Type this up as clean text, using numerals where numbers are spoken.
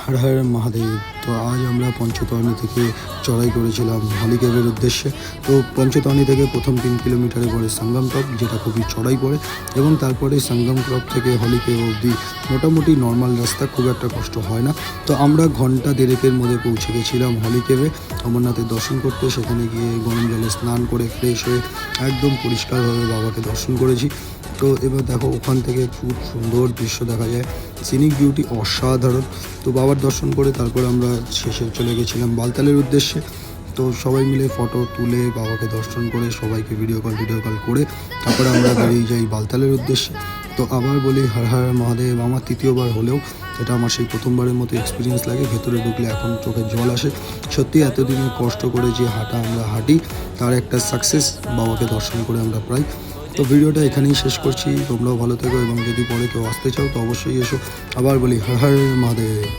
হর হর মহাদেব। তো আজ আমরা পঞ্চতরণী থেকে চড়াই করেছিলাম হলিকেভের উদ্দেশ্যে। তো পঞ্চতরণী থেকে প্রথম 3 কিলোমিটারে পরে সঙ্গম টপ, যেটা খুবই চড়াই পড়ে, এবং তারপরে সঙ্গম টপ থেকে হলিকেভ অবধি মোটামুটি নর্মাল রাস্তা, খুব একটা কষ্ট হয় না। তো আমরা ঘন্টা দেড়েকের মধ্যে পৌঁছে গেছিলাম হলিকেভে অমরনাথের দর্শন করতে। সেখানে গিয়ে গরম জলে স্নান করে ফ্রেশ হয়ে একদম পরিষ্কারভাবে বাবাকে দর্শন করেছি। তো এবার দেখো, ওখান থেকে খুব সুন্দর দৃশ্য দেখা যায়, সিনিক বিউটি অসাধারণ। তো বাবার দর্শন করে তারপর আমরা শেষে চলে গেছিলাম বালতালের উদ্দেশ্যে। তো সবাই মিলে ফটো তুলে বাবাকে দর্শন করে সবাইকে ভিডিও কল করে তারপরে আমরা বেরিয়ে যাই বালতালের উদ্দেশ্যে। তো আবার বলি হর হর মহাদেব। আমার তৃতীয়বার হলেও এটা আমার সেই প্রথমবারের মতো এক্সপিরিয়েন্স লাগে। ভেতরে ঢুকলে এখন চোখে জল আসে। সত্যি এতদিনে কষ্ট করে যে হাঁটা আমরা হাঁটি, তার একটা সাকসেস বাবাকে দর্শন করে আমরা প্রায়। তো ভিডিওটা এখানেই শেষ করছি। তোমরাও ভালো থেকো, এবং যদি পরে কেউ আসতে চাও তো অবশ্যই এসো। আবার বলি হর হর মহাদেব।